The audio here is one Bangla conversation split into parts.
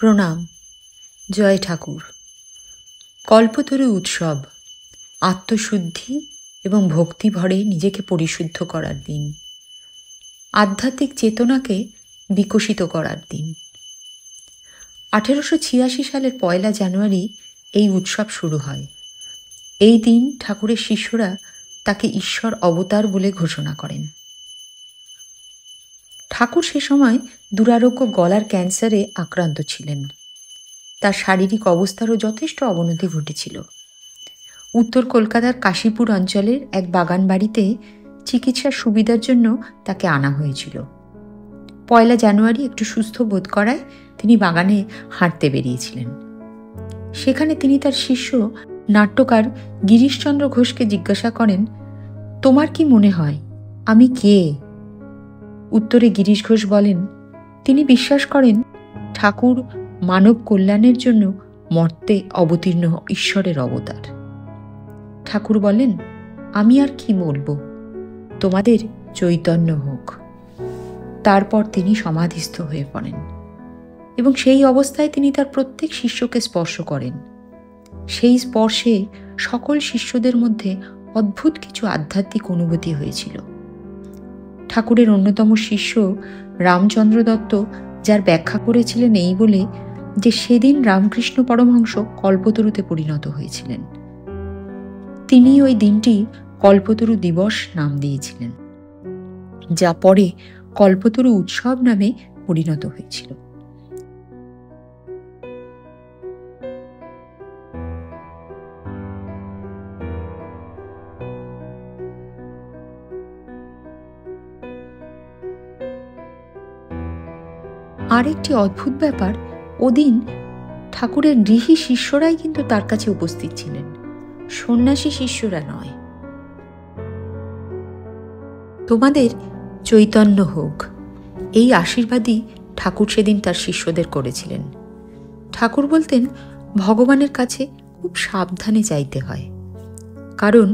প্রণাম। জয় ঠাকুর। কল্পতরু উৎসব আত্মশুদ্ধি এবং ভক্তি ভরে নিজেকে পরিশুদ্ধ করার দিন, আধ্যাত্মিক চেতনাকে বিকশিত করার দিন। 1886 সালের 1 জানুয়ারি এই উৎসব শুরু হয়। এই দিন ঠাকুরের শিষ্যরা তাকে ঈশ্বর অবতার বলে ঘোষণা করেন। ঠাকুর সে সময় দুরারোগ্য গলার ক্যান্সারে আক্রান্ত ছিলেন। তার শারীরিক অবস্থারও যথেষ্ট অবনতি ঘটেছিল। উত্তর কলকাতার কাশীপুর অঞ্চলের এক বাগান বাড়িতে চিকিৎসার সুবিধার জন্য তাকে আনা হয়েছিল। 1 জানুয়ারি একটু সুস্থ বোধ করায় তিনি বাগানে হাঁটতে বেরিয়েছিলেন। সেখানে তিনি তার শিষ্য নাট্যকার গিরিশচন্দ্র ঘোষকে জিজ্ঞাসা করেন, তোমার কি মনে হয় আমি কে? উত্তরে গিরিশ ঘোষ বলেন, তিনি বিশ্বাস করেন ঠাকুর মানব কল্যাণের জন্য মর্তে অবতীর্ণ ঈশ্বরের অবতার। ঠাকুর বলেন, আমি আর কি বলবো, তোমাদের চৈতন্য হোক। তারপর তিনি সমাধিস্থ হয়ে পড়েন এবং সেই অবস্থায় তিনি তার প্রত্যেক শিষ্যকে স্পর্শ করেন। সেই স্পর্শে সকল শিষ্যদের মধ্যে অদ্ভুত কিছু আধ্যাত্মিক অনুভূতি হয়েছিল। ঠাকুরের অন্যতম শিষ্য রামচন্দ্র দত্ত যার ব্যাখ্যা করেছিলেন এই বলে যে সেদিন রামকৃষ্ণ পরমহংস কল্পতরুতে পরিণত হয়েছিলেন। তিনি ওই দিনটি কল্পতরু দিবস নাম দিয়েছিলেন, যা পরে কল্পতরু উৎসব নামে পরিণত হয়েছিল। আরেকটি অদ্ভুত ব্যাপার, ওদিন ঠাকুরের গৃহী শিষ্যরাই কিন্তু তার কাছে উপস্থিত ছিলেন, সন্ন্যাসী শিষ্যরা নয়। তোমাদের চৈতন্য হোক, এই আশীর্বাদই ঠাকুর সেদিন তার শিষ্যদের করেছিলেন। ঠাকুর বলতেন, ভগবানের কাছে খুব সাবধানে চাইতে হয়, কারণ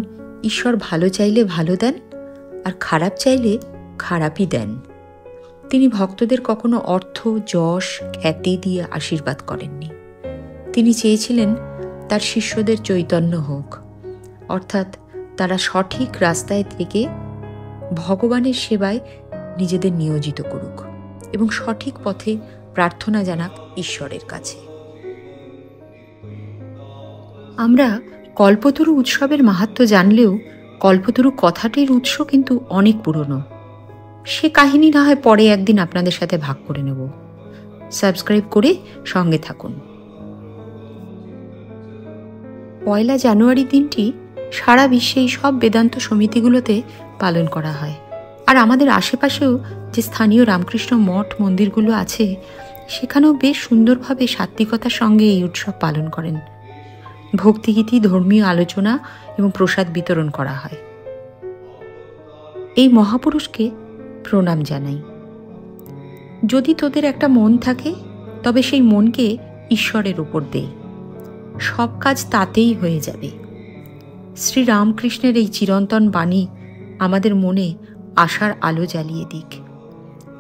ঈশ্বর ভালো চাইলে ভালো দেন আর খারাপ চাইলে খারাপই দেন। তিনি ভক্তদের কখনো অর্থ, যশ, খ্যাতি দিয়ে আশীর্বাদ করেননি। তিনি চেয়েছিলেন তার শিষ্যদের চৈতন্য হোক, অর্থাৎ তারা সঠিক রাস্তায় থেকে ভগবানের সেবায় নিজেদের নিয়োজিত করুক এবং সঠিক পথে প্রার্থনা জানাক ঈশ্বরের কাছে। আমরা কল্পতরু উৎসবের মাহাত্ম্য জানলেও কল্পতরু কথাটির উৎস কিন্তু অনেক পুরনো। সে কাহিনী না হয় পরে একদিন আপনাদের সাথে ভাগ করে নেব। সাবস্ক্রাইব করে সঙ্গে থাকুন। 1 জানুয়ারি দিনটি সারা বিশ্বে এই সব বেদান্ত সমিতিগুলোতে পালন করা হয়। আর আমাদের আশেপাশেও যে স্থানীয় রামকৃষ্ণ মঠ মন্দিরগুলো আছে, সেখানেও বেশ সুন্দরভাবে সাত্ত্বিকতার সঙ্গে এই উৎসব পালন করেন। ভক্তিগীতি, ধর্মীয় আলোচনা এবং প্রসাদ বিতরণ করা হয়। এই মহাপুরুষকে প্রণাম জানাই। যদি তোদের একটা মন থাকে, তবে সেই মনকে ঈশ্বরের উপর দে, সব কাজ তাতেই হয়ে যাবে। শ্রী রামকৃষ্ণের এই চিরন্তন বাণী আমাদের মনে আশার আলো জ্বালিয়ে দিক,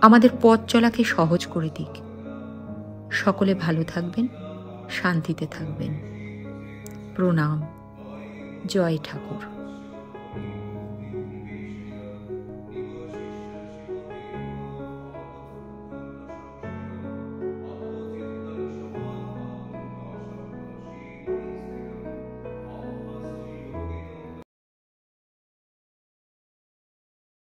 আমাদের পথ চলাকে সহজ করে দিক। সকলে ভালো থাকবেন, শান্তিতে থাকবেন। প্রণাম। জয় ঠাকুর।